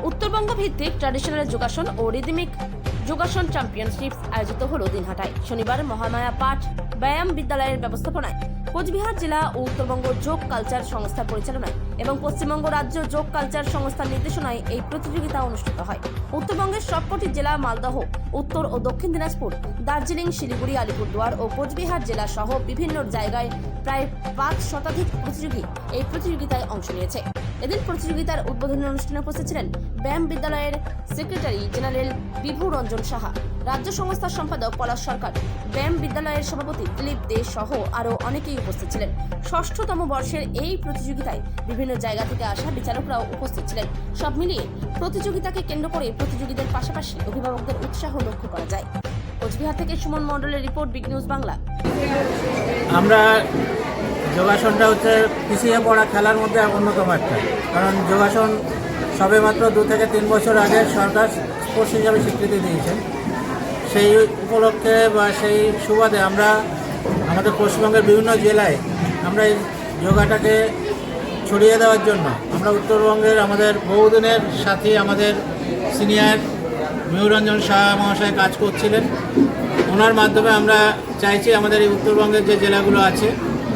উত্তরবঙ্গ ভিত্তিক ট্র্যাডিশনাল যোগাসন ও রিদমিক যোগাসন চ্যাম্পিয়নশিপ আয়োজিত হলো দিনহাটায়। শনিবার মহামায়া পাঠ ব্যায়াম বিদ্যালয়ের ব্যবস্থাপনায় কোচবিহার জেলা ও উত্তরবঙ্গ যোগ কালচার সংস্থার পরিচালনায় এবং পশ্চিমবঙ্গ রাজ্য যোগ কালচার সংস্থার নির্দেশনায় এই প্রতিযোগিতা অনুষ্ঠিত হয়। উত্তরবঙ্গের সবকটি জেলা মালদহ, উত্তর ও দক্ষিণ দিনাজপুর, দার্জিলিং, শিলিগুড়ি, আলিপুরদুয়ার ও কোচবিহার জেলা সহ বিভিন্ন জায়গায় প্রায় 5 শতাধিক প্রতিযোগী এই প্রতিযোগিতায় অংশ নিয়েছে। এদিন প্রতিযোগিতার উদ্বোধনী অনুষ্ঠানে উপস্থিত ছিলেন ব্যায়াম বিদ্যালয়ের সেক্রেটারি জেনারেল বিভু রঞ্জন সাহা, রাজ্য সংস্থার সম্পাদক পলাশ সরকার, ব্যায়াম বিদ্যালয়ের সভাপতি দিলীপ দে সহ আরও অনেকেই উপস্থিত ছিলেন। 6ষ্ঠতম বর্ষের এই প্রতিযোগিতায় বিভিন্ন জায়গা থেকে আসা বিচারকরাও উপস্থিত ছিলেন। সব মিলিয়ে প্রতিযোগিতাকে কেন্দ্র করে প্রতিযোগীদের পাশাপাশি অভিভাবকদের উৎসাহ লক্ষ্য করা যায়। কোচবিহার থেকে সুমন মণ্ডলের রিপোর্ট, বিগ নিউজ বাংলা। আমরা যোগাসনটা হচ্ছে পিছিয়ে পড়া খেলার মধ্যে অন্যতম একটা, কারণ যোগাসন সবেমাত্র 2 থেকে 3 বছর আগে সরকার স্পোর্টস হিসাবে স্বীকৃতি দিয়েছেন। সেই উপলক্ষে বা সেই সুবাদে আমরা আমাদের পশ্চিমবঙ্গের বিভিন্ন জেলায় আমরা এই যোগাটাকে ছড়িয়ে দেওয়ার জন্য আমরা উত্তরবঙ্গের আমাদের বহুদিনের সাথী আমাদের সিনিয়র ময়ূরঞ্জন সাহা মহাশয় কাজ করছিলেন। ওনার মাধ্যমে আমরা চাইছি আমাদের এই উত্তরবঙ্গের যে জেলাগুলো আছে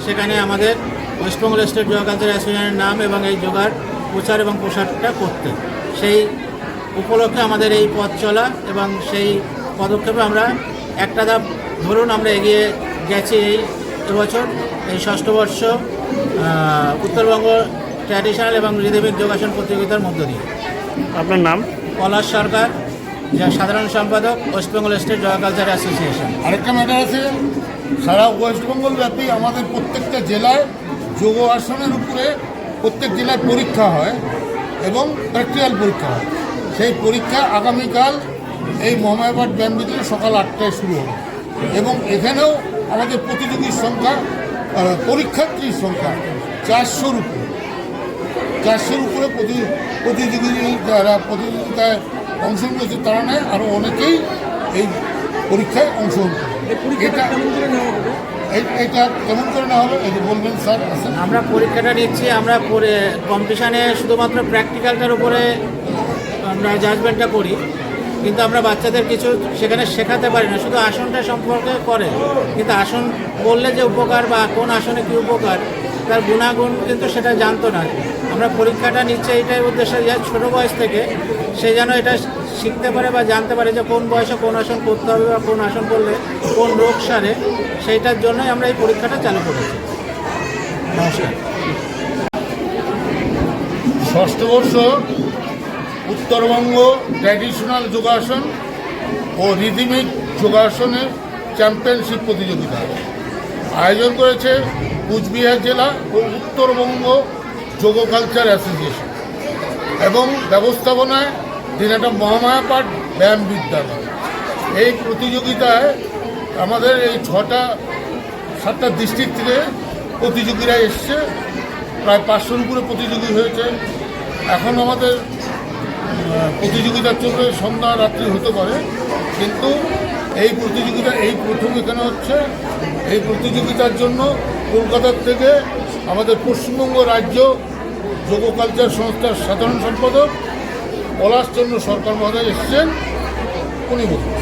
সেখানে আমাদের ওয়েস্টবেঙ্গল স্টেট যোগা কালচার অ্যাসোসিয়েশনের নাম এবং এই যোগার প্রচার এবং প্রসারটা করতে, সেই উপলক্ষে আমাদের এই পথ চলা এবং সেই পদক্ষেপে আমরা একটা ধাপ ধরুন আমরা এগিয়ে গেছি এই এবছর এই 6ষ্ঠ বর্ষ উত্তরবঙ্গ ট্র্যাডিশনাল এবং রিদমিক যোগাসন প্রতিযোগিতার মধ্য দিয়ে। আপনার নাম? পলাশ সরকার, যা সাধারণ সম্পাদক West Bengal state yoga culture association. আরেকটা ম্যাটার আছে, সারা ওয়েস্টবেঙ্গল ব্যাপী আমাদের প্রত্যেকটা জেলায় যোগ আসনের উপরে প্রত্যেক জেলায় পরীক্ষা হয় এবং প্র্যাকটিক্যাল পরীক্ষা হয়। সেই পরীক্ষা আগামীকাল এই মহামায়াপাঠ ব্যায়াম বিদ্যালয়ে সকাল 8টায় শুরু হবে এবং এখানেও আমাদের প্রতিযোগীর সংখ্যা পরীক্ষার্থীর সংখ্যা 400-র উপরে। 400-র উপরে প্রতিযোগী যারা প্রতিযোগিতায় অংশগ্রহণ করেছে তারা নেয়, আরও অনেকেই এই পরীক্ষায় অংশগ্রহণ করে। এটা কেমন করে না হবে এটা বলবেন স্যার? আসেন। আমরা পরীক্ষাটা নিচ্ছি, আমরা কম্পিটিশানে শুধুমাত্র প্র্যাকটিক্যালটার উপরে আমরা জাজমেন্টটা করি, কিন্তু আমরা বাচ্চাদের কিছু সেখানে শেখাতে পারি না, শুধু আসনটা সম্পর্কে করে, কিন্তু আসন বললে যে উপকার বা কোন আসনে কী উপকার তার গুণাগুণ কিন্তু সেটা জানতো না। আমরা পরীক্ষাটা নিচ্ছে এইটাই উদ্দেশ্যে যে ছোটো বয়স থেকে সে যেন এটা শিখতে পারে বা জানতে পারে যে কোন বয়সে কোন আসন করতে হবে বা কোন আসন করলে কোন রোগ সারে, সেইটার জন্যই আমরা এই পরীক্ষাটা চালু করেছি। নমস্কার। 6ষ্ঠ বর্ষ উত্তরবঙ্গ ট্র্যাডিশনাল যোগাসন ও রিদমিক যোগাসনের চ্যাম্পিয়নশিপ প্রতিযোগিতা আয়োজন করেছে কোচবিহার জেলা ও উত্তরবঙ্গ যোগ কালচার অ্যাসোসিয়েশন এবং ব্যবস্থাপনায় দিনহাটা মহামায়াপাঠ ব্যায়াম বিদ্যালয়। এই প্রতিযোগিতায় আমাদের এই 6-7টা ডিস্ট্রিক্ট থেকে প্রতিযোগীরা এসছে, প্রায় 500-র উপরে প্রতিযোগী হয়েছে। এখন আমাদের প্রতিযোগিতা চলবে, সন্ধ্যা রাত্রি হতে পারে, কিন্তু এই প্রতিযোগিতা এই প্রথম এখানে হচ্ছে। এই প্রতিযোগিতার জন্য কলকাতার থেকে আমাদের পশ্চিমবঙ্গ রাজ্য যোগ কালচার সংস্থার সাধারণ সম্পাদক পলাশচন্দ্র সরকার মহোদয় এসেছেন। উনি বলুন।